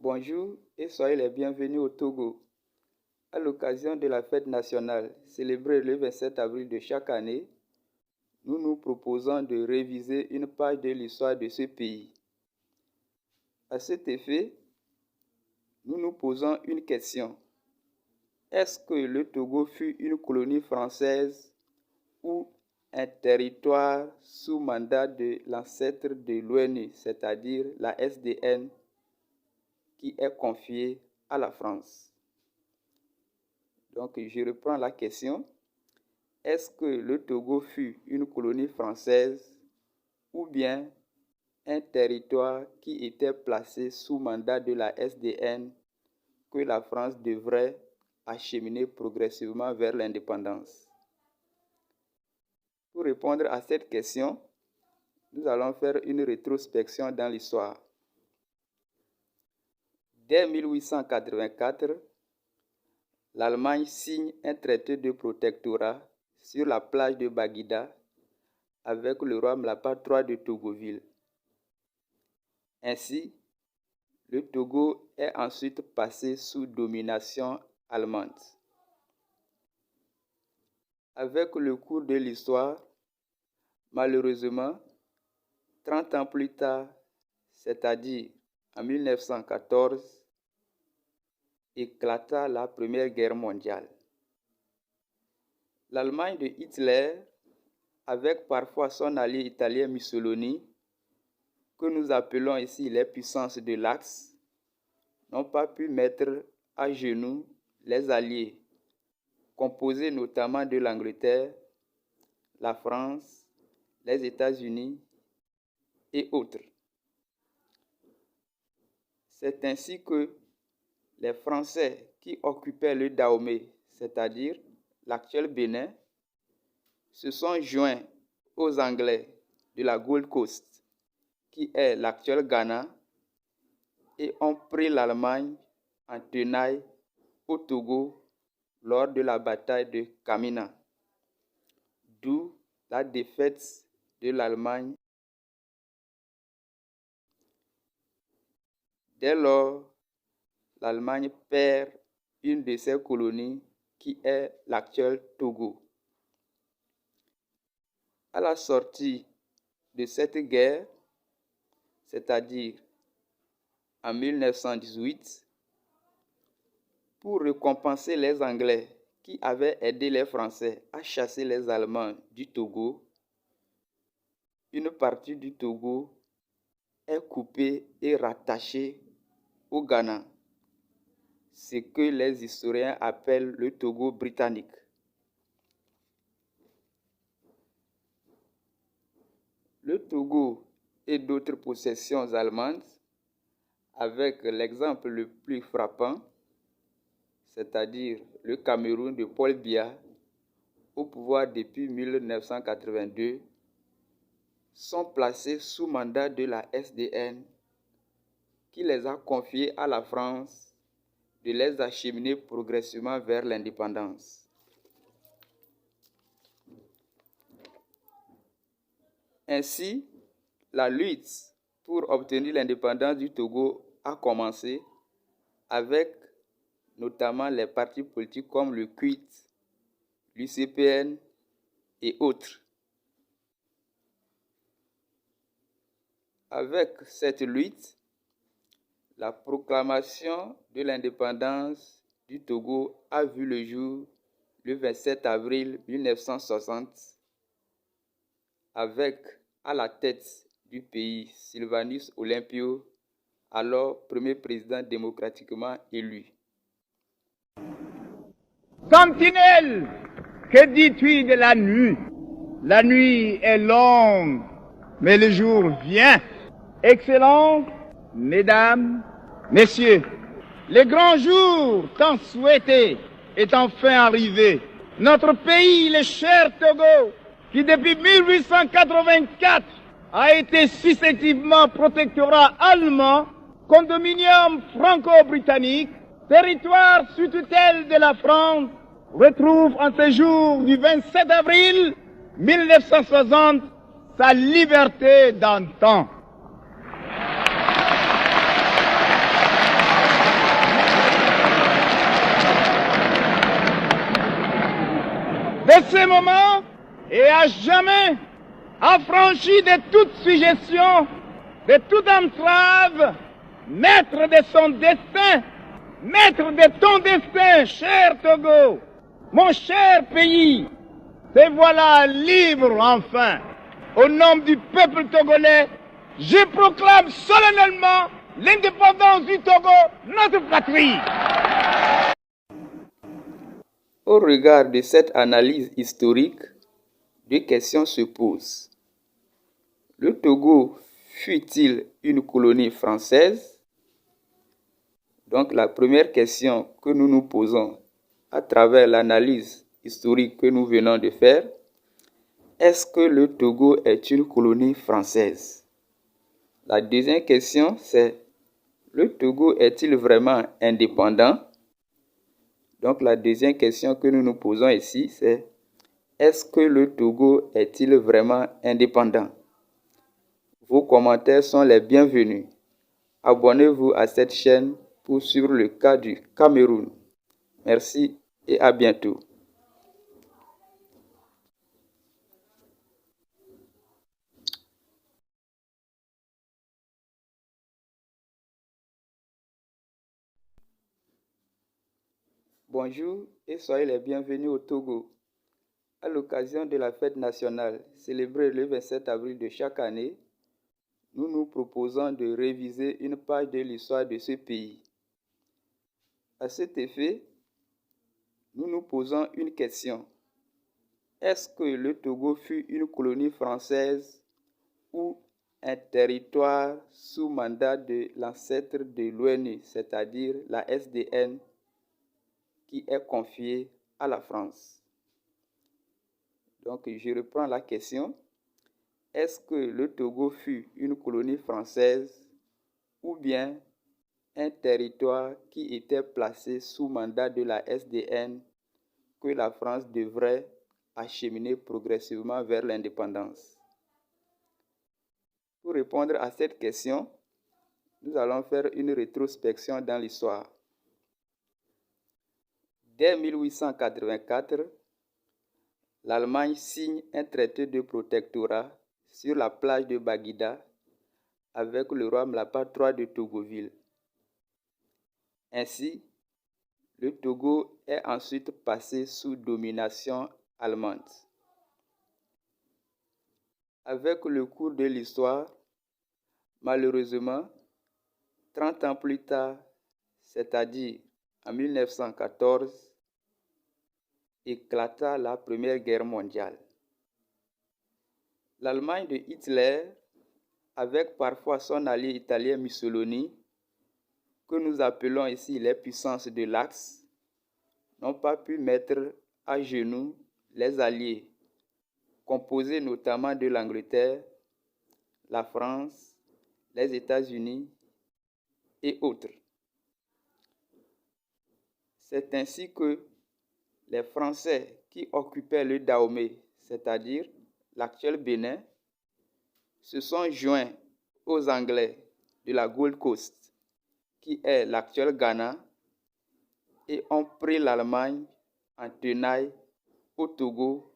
Bonjour et soyez les bienvenus au Togo. À l'occasion de la fête nationale célébrée le 27 avril de chaque année, nous nous proposons de réviser une page de l'histoire de ce pays. À cet effet, nous nous posons une question. Est-ce que le Togo fut une colonie française ou un territoire sous mandat de l'ancêtre de l'ONU, c'est-à-dire la SDN, qui est confié à la France? Donc, je reprends la question. Est-ce que le Togo fut une colonie française ou bien un territoire qui était placé sous mandat de la SDN que la France devrait acheminer progressivement vers l'indépendance? Pour répondre à cette question, nous allons faire une rétrospection dans l'histoire. Dès 1884, l'Allemagne signe un traité de protectorat sur la plage de Baguida avec le roi Mlapa III de Togoville. Ainsi, le Togo est ensuite passé sous domination allemande. Avec le cours de l'histoire, malheureusement, 30 ans plus tard, c'est-à-dire en 1914, éclata la Première Guerre mondiale. L'Allemagne de Hitler, avec parfois son allié italien Mussolini, que nous appelons ici les puissances de l'Axe, n'ont pas pu mettre à genoux les alliés, composés notamment de l'Angleterre, la France, les États-Unis et autres. C'est ainsi que les Français qui occupaient le Dahomey, c'est-à-dire l'actuel Bénin, se sont joints aux Anglais de la Gold Coast, qui est l'actuel Ghana, et ont pris l'Allemagne en tenaille au Togo lors de la bataille de Kamina, d'où la défaite de l'Allemagne. Dès lors, l'Allemagne perd une de ses colonies qui est l'actuel Togo. À la sortie de cette guerre, c'est-à-dire en 1918, pour récompenser les Anglais qui avaient aidé les Français à chasser les Allemands du Togo, une partie du Togo est coupée et rattachée au Ghana, ce que les historiens appellent le Togo britannique. Le Togo et d'autres possessions allemandes, avec l'exemple le plus frappant, c'est-à-dire le Cameroun de Paul Biya, au pouvoir depuis 1982, sont placés sous mandat de la SDN qui les a confiés à la France de les acheminer progressivement vers l'indépendance. Ainsi, la lutte pour obtenir l'indépendance du Togo a commencé avec notamment les partis politiques comme le CUIT, l'UCPN et autres. Avec cette lutte, la proclamation de l'indépendance du Togo a vu le jour le 27 avril 1960 avec à la tête du pays Sylvanus Olympio, alors premier président démocratiquement élu. Sentinelle, que dis-tu de la nuit? La nuit est longue, mais le jour vient. Excellences, mesdames, messieurs, le grand jour tant souhaité est enfin arrivé. Notre pays, le cher Togo, qui depuis 1884 a été successivement protectorat allemand, condominium franco-britannique, territoire sous tutelle de la France, retrouve en ce jour du 27 avril 1960 sa liberté d'antan. de ce moment et à jamais affranchi de toute suggestion, de toute entrave, maître de son destin, maître de ton destin, cher Togo, mon cher pays. Te voilà libre enfin. Au nom du peuple togolais, je proclame solennellement l'indépendance du Togo, notre patrie. Au regard de cette analyse historique, deux questions se posent. Le Togo fut-il une colonie française? Donc la première question que nous nous posons à travers l'analyse historique que nous venons de faire, est-ce que le Togo est une colonie française? La deuxième question, c'est le Togo est-il vraiment indépendant? Donc la deuxième question que nous nous posons ici, c'est est-ce que le Togo est-il vraiment indépendant? Vos commentaires sont les bienvenus. Abonnez-vous à cette chaîne pour suivre le cas du Cameroun. Merci et à bientôt. Bonjour et soyez les bienvenus au Togo. À l'occasion de la fête nationale célébrée le 27 avril de chaque année, nous nous proposons de réviser une page de l'histoire de ce pays. À cet effet, nous nous posons une question. Est-ce que le Togo fut une colonie française ou un territoire sous mandat de l'ancêtre de l'ONU, c'est-à-dire la SDN, qui est confié à la France? Donc, je reprends la question. Est-ce que le Togo fut une colonie française ou bien un territoire qui était placé sous mandat de la SDN que la France devrait acheminer progressivement vers l'indépendance? Pour répondre à cette question, nous allons faire une rétrospection dans l'histoire. Dès 1884, l'Allemagne signe un traité de protectorat sur la plage de Baguida avec le roi Mlapa III de Togoville. Ainsi, le Togo est ensuite passé sous domination allemande. Avec le cours de l'histoire, malheureusement, 30 ans plus tard, c'est-à-dire en 1914, éclata la Première Guerre mondiale. L'Allemagne de Hitler, avec parfois son allié italien Mussolini, que nous appelons ici les puissances de l'Axe, n'ont pas pu mettre à genoux les alliés, composés notamment de l'Angleterre, la France, les États-Unis et autres. C'est ainsi que les Français qui occupaient le Dahomey, c'est-à-dire l'actuel Bénin, se sont joints aux Anglais de la Gold Coast, qui est l'actuel Ghana, et ont pris l'Allemagne en tenaille au Togo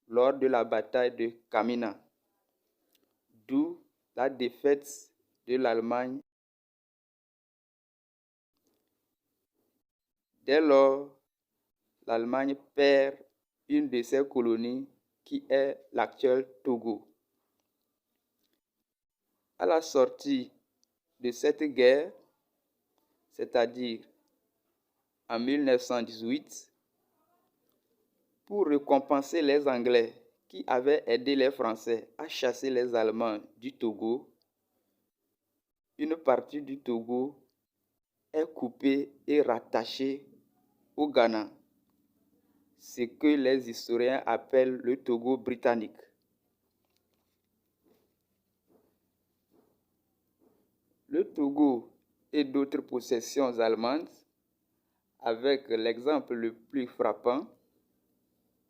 lors de la bataille de Kamina, d'où la défaite de l'Allemagne. Dès lors, l'Allemagne perd une de ses colonies qui est l'actuel Togo. À la sortie de cette guerre, c'est-à-dire en 1918, pour récompenser les Anglais qui avaient aidé les Français à chasser les Allemands du Togo, une partie du Togo est coupée et rattachée au Ghana, ce que les historiens appellent le Togo britannique. Le Togo et d'autres possessions allemandes, avec l'exemple le plus frappant,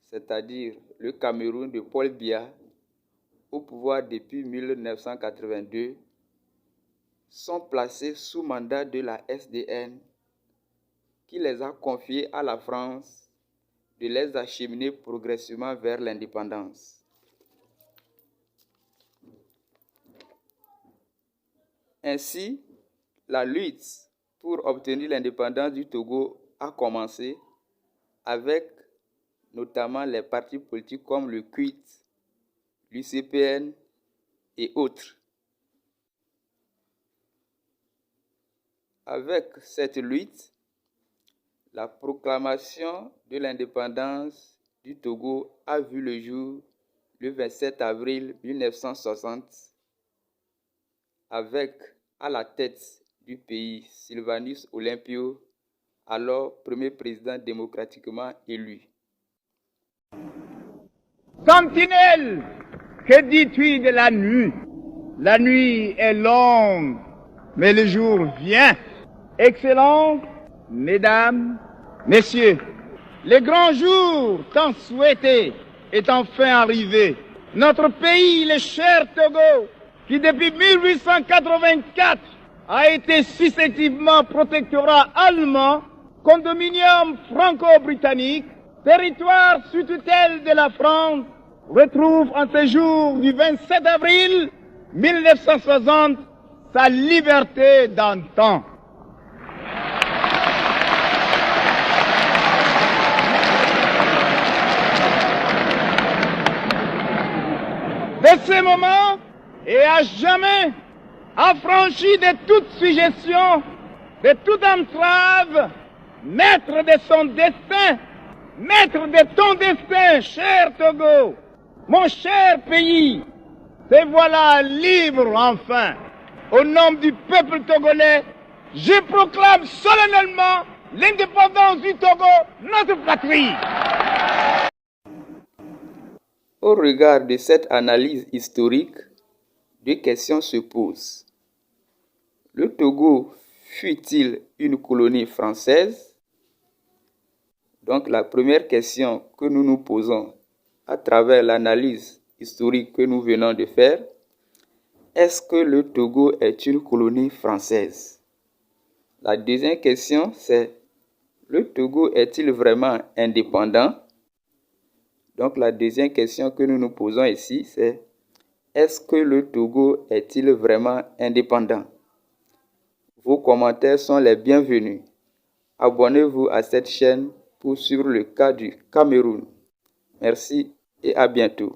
c'est-à-dire le Cameroun de Paul Biya, au pouvoir depuis 1982, sont placés sous mandat de la SDN qui les a confiés à la France de les acheminer progressivement vers l'indépendance. Ainsi, la lutte pour obtenir l'indépendance du Togo a commencé avec notamment les partis politiques comme le CUIT, l'UCPN et autres. Avec cette lutte, la proclamation de l'indépendance du Togo a vu le jour le 27 avril 1960 avec à la tête du pays Sylvanus Olympio, alors premier président démocratiquement élu. Sentinelle, que dis-tu de la nuit? La nuit est longue, mais le jour vient. Excellences, Mesdames, Messieurs, le grand jour tant souhaité est enfin arrivé. Notre pays, le cher Togo, qui depuis 1884 a été successivement protectorat allemand, condominium franco-britannique, territoire sous tutelle de la France, retrouve en ce jour du 27 avril 1960 sa liberté d'antan. De ce moment et à jamais, affranchi de toute suggestion, de toute entrave, maître de son destin, maître de ton destin, cher Togo, mon cher pays, te voilà libre enfin. Au nom du peuple togolais, je proclame solennellement l'indépendance du Togo, notre patrie. Au regard de cette analyse historique, deux questions se posent. Le Togo fut-il une colonie française? Donc la première question que nous nous posons à travers l'analyse historique que nous venons de faire, est-ce que le Togo est une colonie française? La deuxième question, c'est le Togo est-il vraiment indépendant? Donc la deuxième question que nous nous posons ici, c'est est-ce que le Togo est-il vraiment indépendant? Vos commentaires sont les bienvenus. Abonnez-vous à cette chaîne pour suivre le cas du Cameroun. Merci et à bientôt.